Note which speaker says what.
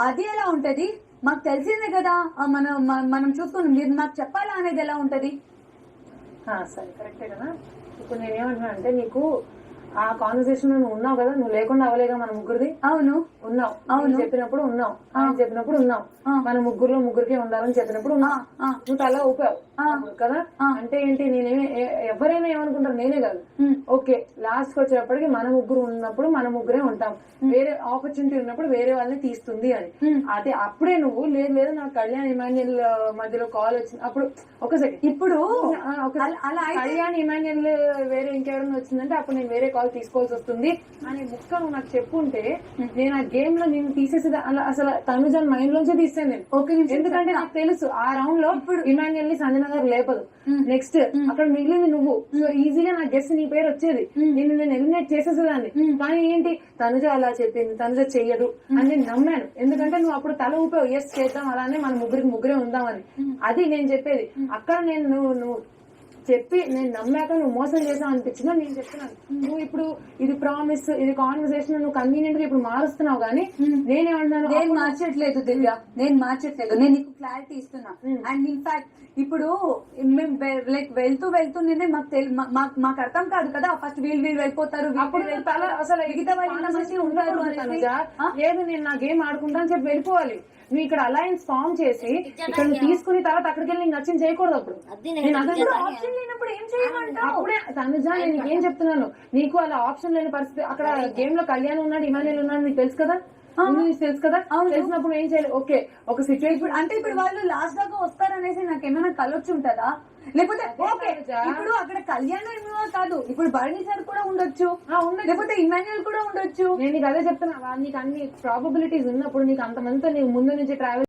Speaker 1: అది ఎలా ఉంటది? మాకు తెలిసిందే కదా, మనం చూసుకుని మీరు నాకు చెప్పాలా అనేది ఎలా ఉంటది?
Speaker 2: సరే కరెక్టే కదా. ఇప్పుడు నేనేమంటున్నా అంటే నీకు ఆ కాన్వర్సేషన్ నువ్వు ఉన్నావు కదా, నువ్వు లేకుండా అవ్వలేగా మన ముగ్గురిది.
Speaker 1: అవును
Speaker 2: ఉన్నావు, అవును చెప్పినప్పుడు ఉన్నావు, ఆయన చెప్పినప్పుడు ఉన్నావు, మన ముగ్గురికి ఉండాలని చెప్పినప్పుడు ఉన్నావు. నువ్వు తల ఊపావు కదా. అంటే ఏంటి, నేనేమి ఎవరైనా ఏమనుకుంటారు, నేనే కాదు. ఓకే, లాస్ట్ కి వచ్చేటప్పటికి మన ముగ్గురు ఉన్నప్పుడు మన ముగ్గురే ఉంటాం, వేరే ఆపర్చునిటీ ఉన్నప్పుడు వేరే వాళ్ళని తీస్తుంది అని. అదే అప్పుడే నువ్వు లేదు లేదు నాకు కళ్యాణ్ ఇమాన్యుల్ మధ్యలో కాల్ వచ్చింది అప్పుడు ఒక సెకండ్.
Speaker 1: ఇప్పుడు
Speaker 2: కళ్యాణ్ ఇమాన్యుల్ వేరే ఇంకెవరైనా వచ్చిందంటే అప్పుడు నేను వేరే కాల్ తీసుకోవాల్సి వస్తుంది అని ముక్క నువ్వు నాకు చెప్పుంటే నేను ఆ గేమ్ లో నేను తీసేసి అసలు తనుజాన్ మైండ్ లోంచే తీసాను నేను. ఎందుకంటే నాకు తెలుసు ఆ రౌండ్ లో ఇప్పుడు ఇమాన్యుల్ ని సంజన గారు లేపదు. నెక్స్ట్ అక్కడ మిగిలింది నువ్వు. సో ఈజీగా నా గెస్ట్ నీ పేరు వచ్చేది, నేను ఎలిమినేట్ చేసేసేదాన్ని. కానీ ఏంటి, తనుజ అలా చెప్పింది, తనుజ చెయ్యదు అని నేను నమ్మాను. ఎందుకంటే నువ్వు అప్పుడు తల ఊపావు, ఎస్ చేద్దాం అలానే మన ముగ్గురే ఉందామని. అది నేను చెప్పేది. అక్కడ నేను నువ్వు చెప్పి నేను నమ్మాక నువ్వు మోసం చేసావు అనిపించిందా నేను చెప్తున్నాను. నువ్వు ఇప్పుడు ఇది ప్రామిస్, ఇది కాన్వర్సేషన్ నువ్వు కన్వీనియంట్ గా ఇప్పుడు మారుస్తున్నావు. కానీ నేనేమన్నాను,
Speaker 1: నేను మార్చట్లేదు దివ్య, నేను మార్చట్లేదు, నేను నీకు క్లారిటీ ఇస్తున్నా. అండ్ ఇన్ఫాక్ట్ ఇప్పుడు మేము లైక్ వెళ్తూ నేనే మాకు అర్థం కాదు కదా, ఫస్ట్ వీళ్ళు వెళ్ళిపోతారు,
Speaker 2: అప్పుడు అసలు మిగతా వాళ్ళు ఉంటారు. లేదు నేను నా గేమ్ ఆడుకుంటా అని చెప్పి వెళ్ళిపోవాలి. నువ్వు ఇక్కడ అలయన్స్ ఫార్మ్ చేసి ఇక్కడ తీసుకుని తర్వాత అక్కడికి వెళ్ళి నచ్చింది చేయకూడదు. అప్పుడు
Speaker 1: ఆప్షన్ లేనప్పుడు ఏం చేయమంటావు?
Speaker 2: అప్పుడే తనుజా నేను నీకేం చెప్తున్నాను, నీకు అలా ఆప్షన్ లేని పరిస్థితి. అక్కడ గేమ్ లో కళ్యాణ్ ఉన్నాడు, ఇమాన్యుల్ ఉన్నాడు, నీకు తెలుసు కదా, తెలుసు కదా. తెలిసినప్పుడు ఏం చేయాలి? ఓకే ఒక సిచ్యువేషన్ అంటే ఇప్పుడు వాళ్ళు లాస్ట్ దాకా వస్తారనేసి నాకు ఏమైనా కలొచ్చి ఉంటుందా? లేకపోతే ఓకే ఇప్పుడు అక్కడ కళ్యాణ్ కాదు, ఇప్పుడు భరణి సార్ కూడా ఉండొచ్చు, లేకపోతే ఇమాన్యుల్ కూడా ఉండొచ్చు. నేను నీకు అదే చెప్తున్నా, నీకు అన్ని ప్రాబబిలిటీస్ ఉన్నప్పుడు నీకు అంతమందితో నీకు ముందు నుంచి ట్రావెల్